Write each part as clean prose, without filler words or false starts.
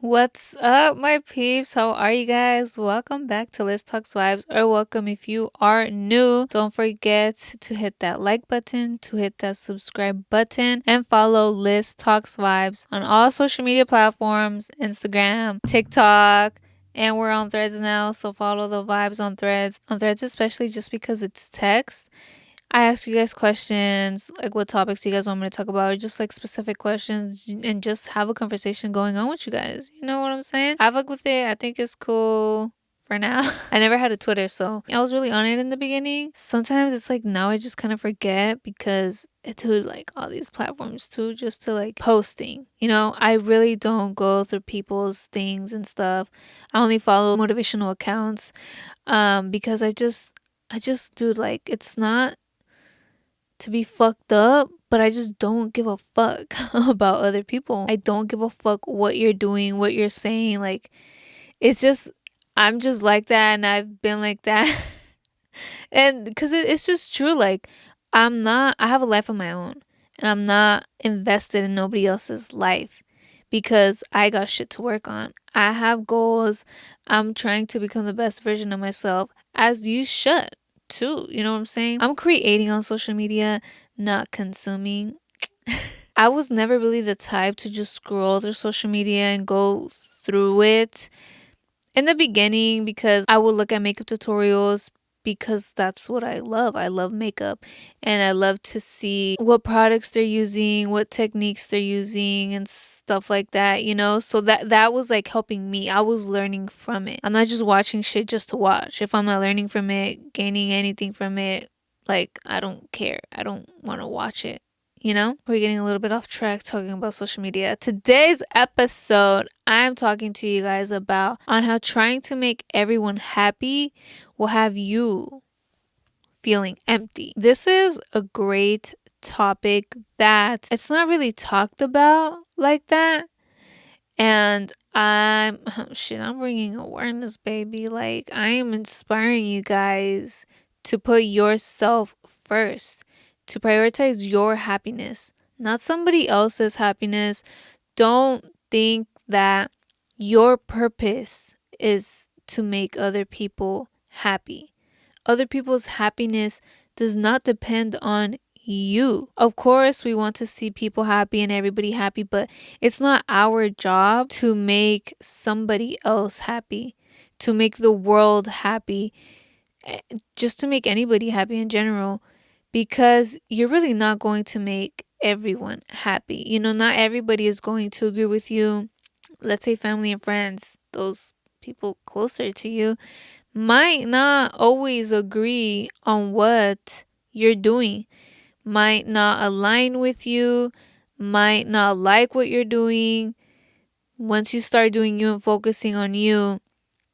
What's up, my peeps? How are you guys? Welcome back to Let's Talk Vibes, or welcome if you are new. Don't forget to hit that like button, to hit that subscribe button, and follow Liz Talks Vibes on all social media platforms, Instagram, TikTok, and we're on Threads now, so follow the vibes on Threads. On Threads, especially just because it's text. I ask you guys questions, like what topics do you guys want me to talk about, or just like specific questions, and just have a conversation going on with you guys. You know what I'm saying? I fuck with it. I think it's cool for now. I never had a Twitter, so I was really on it in the beginning. Sometimes it's like now I just kind of forget because it's like all these platforms too, just to like posting. I really don't go through people's things and stuff. I only follow motivational accounts because I just do like it's not to be fucked up, but I just don't give a fuck about other people. I don't give a fuck what you're doing, what you're saying. Like, it's just, I'm just like that, and I've been like that. And because it's just true. Like, I have a life of my own, and I'm not invested in nobody else's life because I got shit to work on. I have goals. I'm trying to become the best version of myself, as you should too. You know what I'm saying? I'm creating on social media, not consuming. I was never really the type to just scroll through social media and go through it in the beginning because I would look at makeup tutorials because that's what I love. I love makeup and I love to see what products they're using, what techniques they're using and stuff like that. So that was like helping me. I was learning from it. I'm not just watching shit just to watch. If I'm not learning from it, gaining anything from it, like I don't care. I don't want to watch it. We're getting a little bit off track talking about social media. Today's episode, I'm talking to you guys about on how trying to make everyone happy will have you feeling empty. This is a great topic that it's not really talked about like that. And I'm bringing awareness, baby. Like, I am inspiring you guys to put yourself first, to prioritize your happiness, not somebody else's happiness. Don't think that your purpose is to make other people happy. Other people's happiness does not depend on you. Of course, we want to see people happy and everybody happy, but it's not our job to make somebody else happy, to make the world happy, just to make anybody happy in general, because you're really not going to make everyone happy. Not everybody is going to agree with you. Let's say family and friends, those people closer to you might not always agree on what you're doing, might not align with you, might not like what you're doing. Once you start doing you and focusing on you,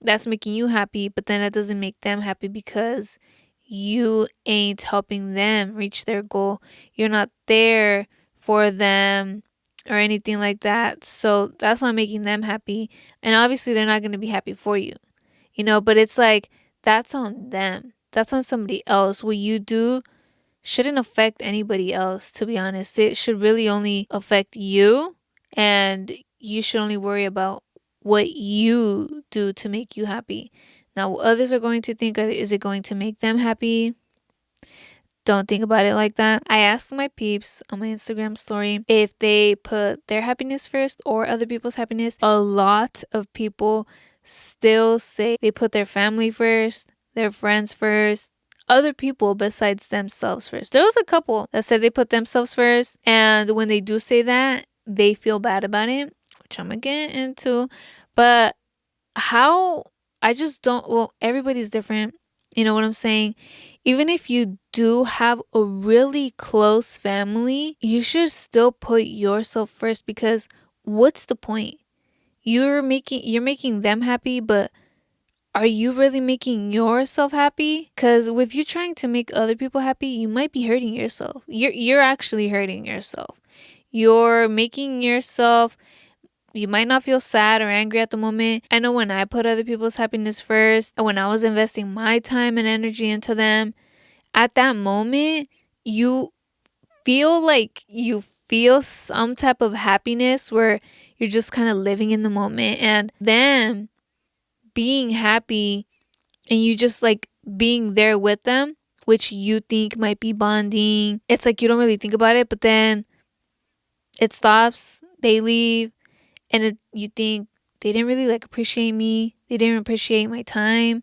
that's making you happy, but then that doesn't make them happy because you ain't helping them reach their goal. You're not there for them or anything like that. So that's not making them happy. And obviously, they're not going to be happy for you. But it's like that's on them. That's on somebody else. What you do shouldn't affect anybody else, to be honest. It should really only affect you, and you should only worry about what you do to make you happy. Now, what others are going to think, is it going to make them happy? Don't think about it like that. I asked my peeps on my Instagram story if they put their happiness first or other people's happiness. A lot of people still say they put their family first, their friends first, other people besides themselves first. There was a couple that said they put themselves first, and when they do say that, they feel bad about it, which I'm gonna get into. But how I just don't, well, everybody's different. You know what I'm saying? Even if you do have a really close family, you should still put yourself first because what's the point? You're making them happy, but are you really making yourself happy? Cuz with you trying to make other people happy, you might be hurting yourself. You're actually hurting yourself. You're making yourself, you might not feel sad or angry at the moment. I know when I put other people's happiness first, when I was investing my time and energy into them, at that moment, you feel like you feel some type of happiness where you're just kind of living in the moment, and then being happy and you just like being there with them, which you think might be bonding. It's like you don't really think about it, but then it stops, they leave, and you think they didn't really like appreciate me. They didn't appreciate my time,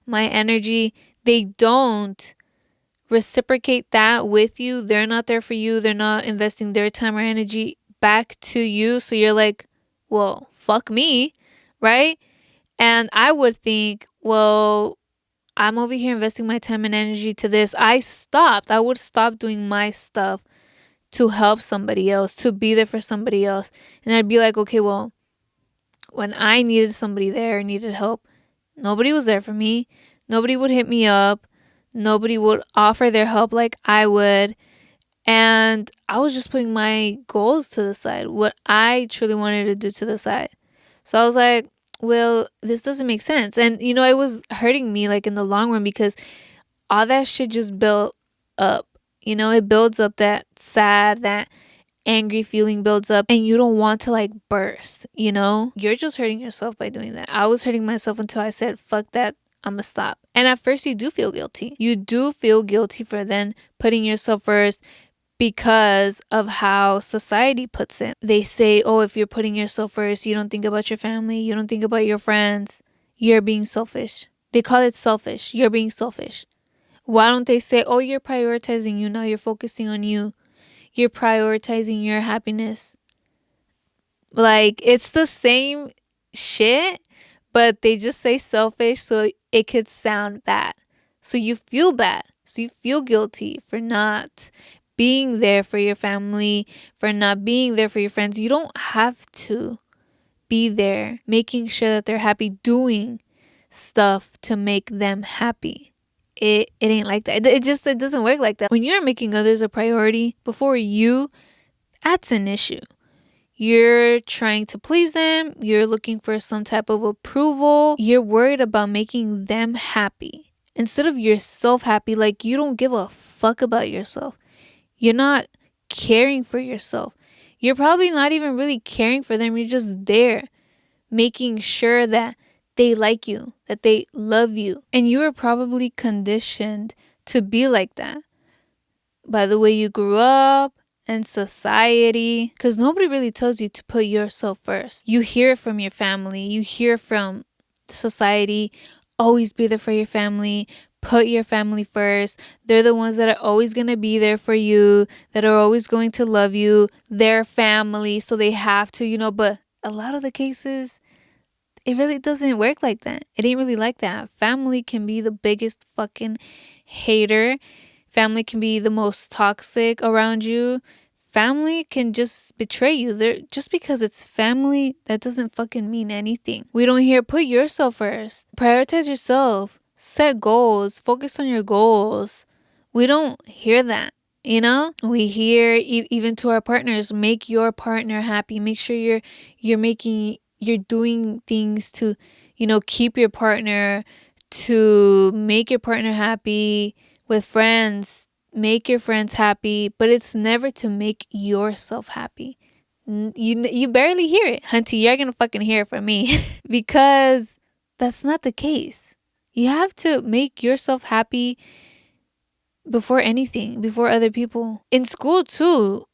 my energy. They don't reciprocate that with you. They're not there for you. They're not investing their time or energy back to you. So you're like, well, fuck me, right? And I would think, well, I'm over here investing my time and energy to this. I would stop doing my stuff to help somebody else, to be there for somebody else. And I'd be like, okay, well, when I needed somebody there, needed help, nobody was there for me. Nobody would hit me up. Nobody would offer their help like I would. And I was just putting my goals to the side, what I truly wanted to do to the side. So I was like, well, this doesn't make sense. And, it was hurting me like in the long run because all that shit just built up. It builds up, that sad, that angry feeling builds up, and you don't want to like burst, You're just hurting yourself by doing that. I was hurting myself until I said, fuck that. I'm gonna stop. And at first you do feel guilty. You do feel guilty for then putting yourself first because of how society puts it. They say, oh, if you're putting yourself first, you don't think about your family, you don't think about your friends, you're being selfish. They call it selfish. You're being selfish. Why don't they say, oh, you're prioritizing you now, you're focusing on you, you're prioritizing your happiness? Like, it's the same shit, but they just say selfish so it could sound bad. So you feel bad. So you feel guilty for not being there for your family, for not being there for your friends. You don't have to be there, making sure that they're happy, doing stuff to make them happy. It ain't like that. It doesn't work like that. When you're making others a priority before you, that's an issue. You're trying to please them. You're looking for some type of approval. You're worried about making them happy instead of yourself happy. Like, you don't give a fuck about yourself. You're not caring for yourself. You're probably not even really caring for them. You're just there making sure that they like you, that they love you. And you were probably conditioned to be like that by the way you grew up and society, because nobody really tells you to put yourself first. You hear it from your family, you hear from society, always be there for your family, put your family first. They're the ones that are always going to be there for you, that are always going to love you, their family, so they have to, but a lot of the cases, it really doesn't work like that. It ain't really like that. Family can be the biggest fucking hater. Family can be the most toxic around you. Family can just betray you. Just because it's family, that doesn't fucking mean anything. We don't hear put yourself first. Prioritize yourself. Set goals. Focus on your goals. We don't hear that. We hear even to our partners, make your partner happy. Make sure you're doing things to, keep your partner, to make your partner happy. With friends, make your friends happy, but it's never to make yourself happy. You barely hear it. Hunty, you're gonna fucking hear it from me because that's not the case. You have to make yourself happy before anything, before other people. In school too,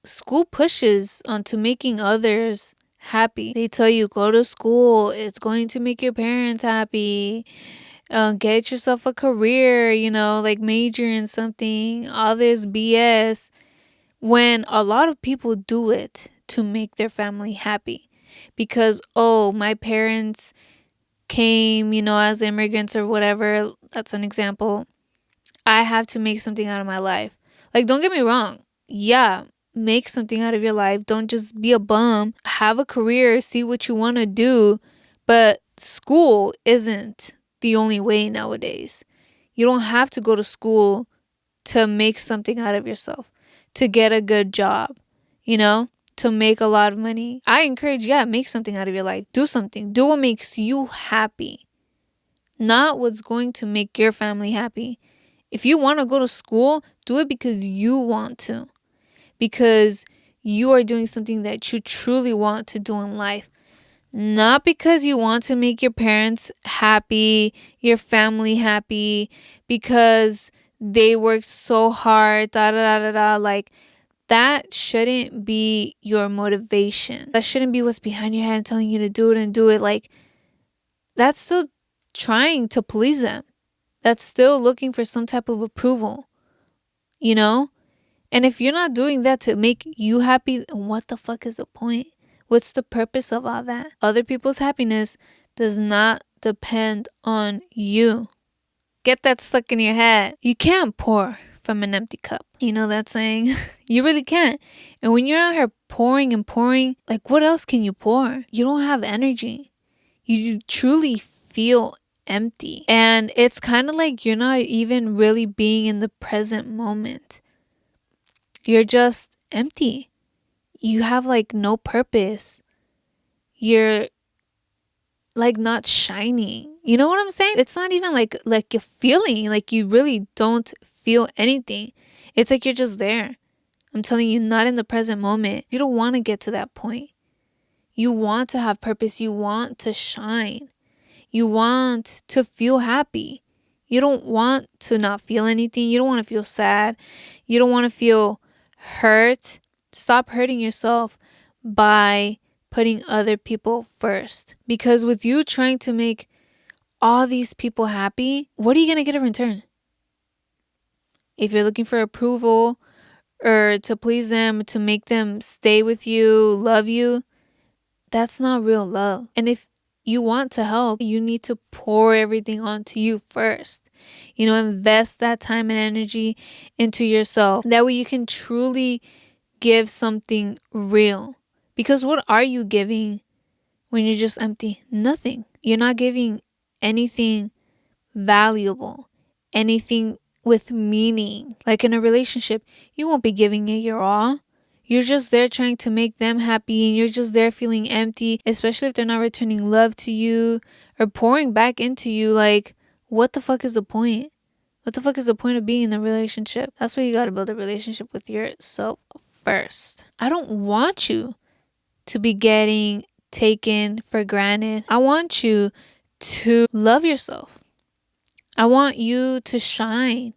school pushes onto making others happy. They tell you, go to school, it's going to make your parents happy. Get yourself a career, like major in something, all this BS, when a lot of people do it to make their family happy because, oh, my parents came, as immigrants or whatever. That's an example. I have to make something out of my life. Like, don't get me wrong. Yeah, make something out of your life. Don't just be a bum. Have a career, see what you want to do. But school isn't the only way nowadays. You don't have to go to school to make something out of yourself, to get a good job, to make a lot of money. I encourage, make something out of your life. Do something. Do what makes you happy, not what's going to make your family happy. If you want to go to school, do it because you want to. Because you are doing something that you truly want to do in life. Not because you want to make your parents happy, your family happy, because they worked so hard, da da da da da. Like, that shouldn't be your motivation. That shouldn't be what's behind your head and telling you to do it and do it. Like, that's still trying to please them. That's still looking for some type of approval, you know? And if you're not doing that to make you happy, what the fuck is the point? What's the purpose of all that? Other people's happiness does not depend on you. Get that stuck in your head. You can't pour from an empty cup. You know that saying? You really can't. And when you're out here pouring and pouring, like, what else can you pour? You don't have energy. You truly feel empty. And it's kind of like you're not even really being in the present moment. You're just empty. You have like no purpose. You're like not shining. You know what I'm saying? It's not even like a feeling. Like, you really don't feel anything. It's like you're just there. I'm telling you, not in the present moment. You don't want to get to that point. You want to have purpose. You want to shine. You want to feel happy. You don't want to not feel anything. You don't want to feel sad. You don't want to feel hurt. Stop hurting yourself by putting other people first. Because with you trying to make all these people happy, what are you going to get in return? If you're looking for approval or to please them, to make them stay with you, love you, that's not real love. And if you want to help, you need to pour everything onto you first. You know, invest that time and energy into yourself. That way you can truly give something real. Because what are you giving when you're just empty? Nothing. You're not giving anything valuable, anything with meaning. Like in a relationship, you won't be giving it your all. You're just there trying to make them happy, and you're just there feeling empty, especially if they're not returning love to you or pouring back into you. Like, what the fuck is the point? What the fuck is the point of being in a relationship? That's why you gotta build a relationship with yourself first. I don't want you to be getting taken for granted. I want you to love yourself. I want you to shine,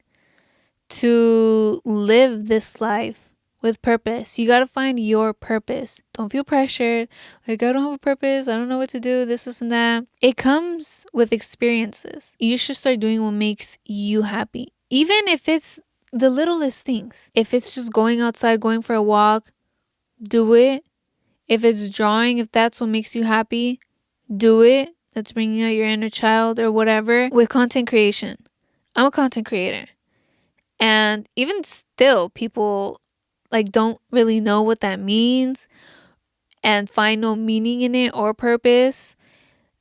to live this life with purpose. You got to find your purpose. Don't feel pressured. Like, I don't have a purpose. I don't know what to do. This and that. It comes with experiences. You should start doing what makes you happy. Even if it's the littlest things. If it's just going outside, going for a walk, do it. If it's drawing, if that's what makes you happy, do it. That's bringing out your inner child or whatever. With content creation, I'm a content creator. And even still, people like don't really know what that means and find no meaning in it or purpose.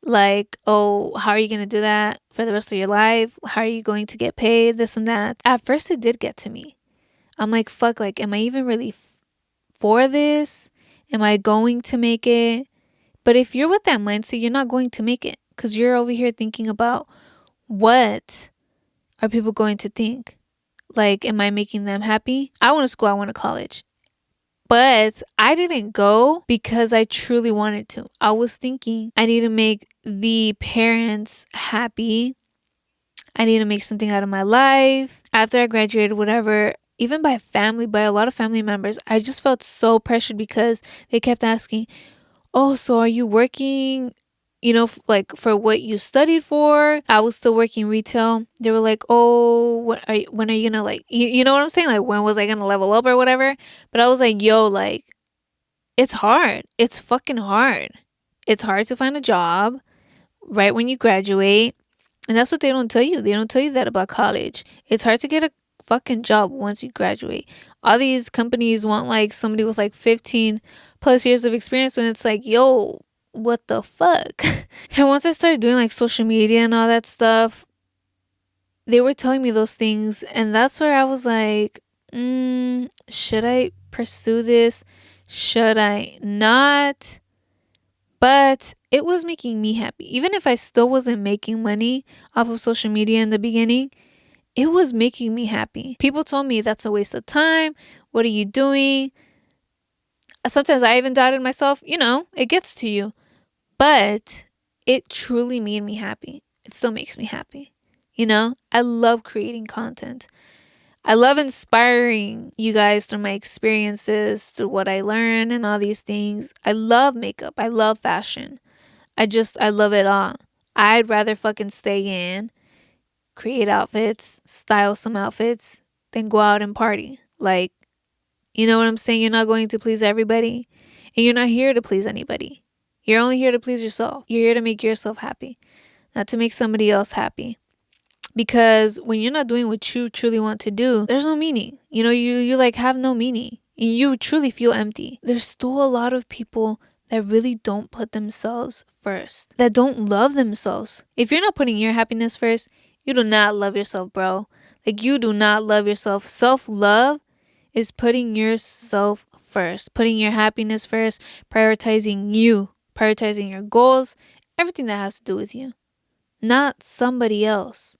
Like, oh, how are you going to do that for the rest of your life? How are you going to get paid? This and that. At first, it did get to me. I'm like, fuck, like, am I even really for this? Am I going to make it? But if you're with that mindset, you're not going to make it, because you're over here thinking about what are people going to think? Like, am I making them happy? I went to school, I went to college. But I didn't go because I truly wanted to. I was thinking I need to make the parents happy. I need to make something out of my life. After I graduated, whatever, even by family, by a lot of family members, I just felt so pressured because they kept asking, oh, so are you working, you know, like for what you studied for? I was still working retail. They were like, oh, when are you gonna, like, you know what I'm saying? Like, when was I gonna level up or whatever? But I was like, yo, like, it's hard. It's fucking hard. It's hard to find a job right when you graduate. And that's what they don't tell you. They don't tell you that about college. It's hard to get a fucking job once you graduate. All these companies want like somebody with like 15 plus years of experience, when it's like, yo, what the fuck? And once I started doing like social media and all that stuff, they were telling me those things. And that's where I was like, should I pursue this? Should I not? But it was making me happy. Even if I still wasn't making money off of social media in the beginning, it was making me happy. People told me that's a waste of time. What are you doing? Sometimes I even doubted myself. It gets to you. But it truly made me happy. It still makes me happy. I love creating content. I love inspiring you guys through my experiences, through what I learn and all these things. I love makeup. I love fashion. I love it all. I'd rather fucking stay in, create outfits, style some outfits, than go out and party. Like, you know what I'm saying? You're not going to please everybody, and you're not here to please anybody. You're only here to please yourself. You're here to make yourself happy, not to make somebody else happy. Because when you're not doing what you truly want to do, there's no meaning. You like have no meaning. You truly feel empty. There's still a lot of people that really don't put themselves first, that don't love themselves. If you're not putting your happiness first, you do not love yourself, bro. Like, you do not love yourself. Self-love is putting yourself first, putting your happiness first, prioritizing you, prioritizing your goals, everything that has to do with you, not somebody else.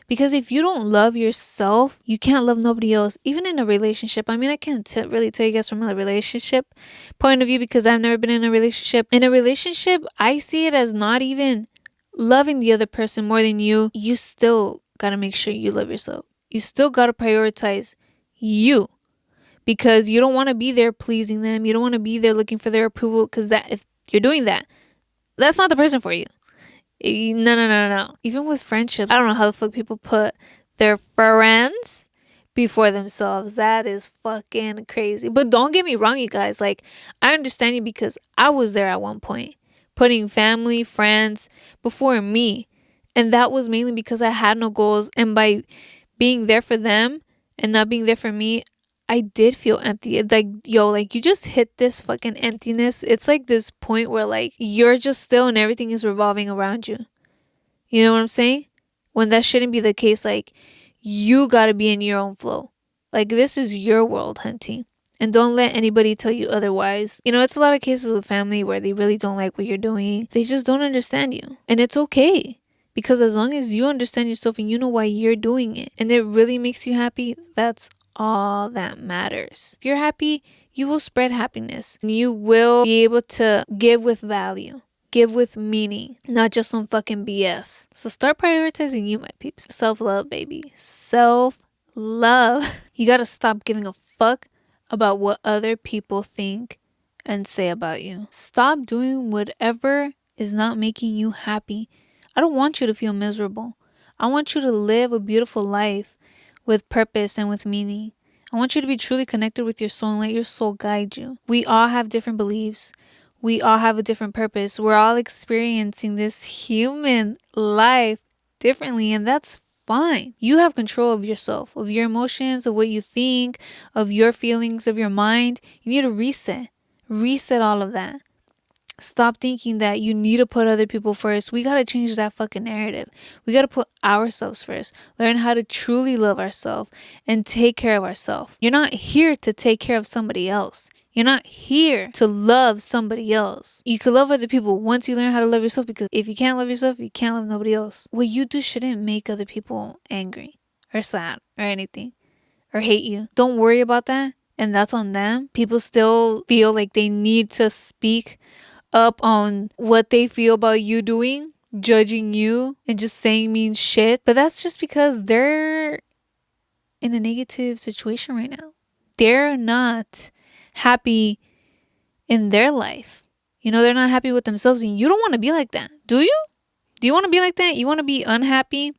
Because if you don't love yourself, you can't love nobody else, even in a relationship. I mean, I can't really tell you guys from a relationship point of view because I've never been in a relationship. In a relationship, I see it as not even loving the other person more than you. You still got to make sure you love yourself. You still got to prioritize you, because you don't want to be there pleasing them. You don't want to be there looking for their approval, because if you're doing that, that's not the person for you. No. Even with friendships, I don't know how the fuck people put their friends before themselves. That is fucking crazy. But don't get me wrong, you guys. Like, I understand you because I was there at one point, putting family, friends before me. And that was mainly because I had no goals. And by being there for them and not being there for me, I did feel empty. It's like, yo, like, you just hit this fucking emptiness. It's like this point where, like, you're just still and everything is revolving around you. You know what I'm saying? When that shouldn't be the case. Like, you gotta be in your own flow. Like, this is your world, hunty. And don't let anybody tell you otherwise. It's a lot of cases with family where they really don't like what you're doing. They just don't understand you. And it's okay. Because as long as you understand yourself and you know why you're doing it, and it really makes you happy, that's all that matters. If you're happy, you will spread happiness. And you will be able to give with value. Give with meaning, not just some fucking BS. So start prioritizing you, my peeps. Self-love, baby. Self-love. You gotta stop giving a fuck about what other people think and say about you. Stop doing whatever is not making you happy. I don't want you to feel miserable. I want you to live a beautiful life with purpose and with meaning. I want you to be truly connected with your soul and let your soul guide you. We all have different beliefs. We all have a different purpose. We're all experiencing this human life differently, and that's fine. You have control of yourself, of your emotions, of what you think, of your feelings, of your mind. You need to reset. Reset all of that. Stop thinking that you need to put other people first. We got to change that fucking narrative. We got to put ourselves first. Learn how to truly love ourselves and take care of ourselves. You're not here to take care of somebody else. You're not here to love somebody else. You can love other people once you learn how to love yourself, because if you can't love yourself, you can't love nobody else. What you do shouldn't make other people angry or sad or anything or hate you. Don't worry about that. And that's on them. People still feel like they need to speak up on what they feel about you doing, judging you and just saying mean shit. But that's just because they're in a negative situation right now. They're not happy in their life. They're not happy with themselves, and you don't want to be like that. Do you? Do you want to be like that? You want to be unhappy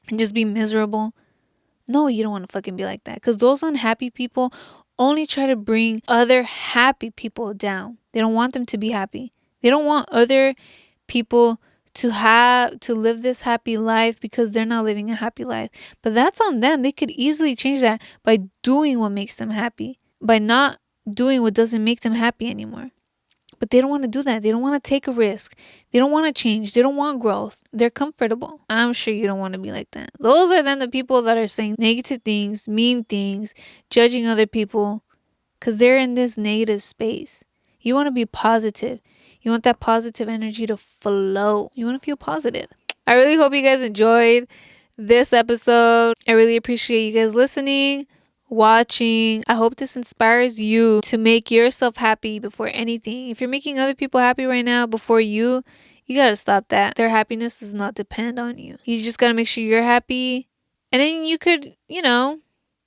and just be miserable? No, you don't want to fucking be like that, because those unhappy people only try to bring other happy people down. They don't want them to be happy. They don't want other people to live this happy life because they're not living a happy life. But that's on them. They could easily change that by doing what makes them happy, by not doing what doesn't make them happy anymore. But they don't want to do that. They don't want to take a risk. They don't want to change. They don't want growth. They're comfortable. I'm sure you don't want to be like that. Those are then the people that are saying negative things, mean things, judging other people, because they're in this negative space. You want to be positive. You want that positive energy to flow. You want to feel positive. I really hope you guys enjoyed this episode. I really appreciate you guys listening. watching. I hope this inspires you to make yourself happy before anything. If you're making other people happy right now before you gotta stop that. Their happiness does not depend on you. You just gotta make sure you're happy. And then you could,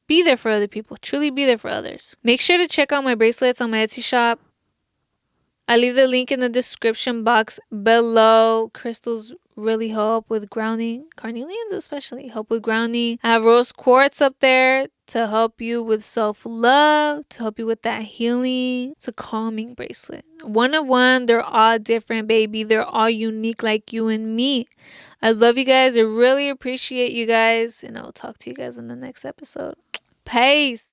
be there for other people. Truly be there for others. Make sure to check out my bracelets on my Etsy shop. I leave the link in the description box below. Crystals really help with grounding. Carnelians especially help with grounding. I have rose quartz up there to help you with self-love, to help you with that healing. It's a calming bracelet. One of one, they're all different, baby. They're all unique like you and me. I love you guys. I really appreciate you guys. And I'll talk to you guys in the next episode. Peace.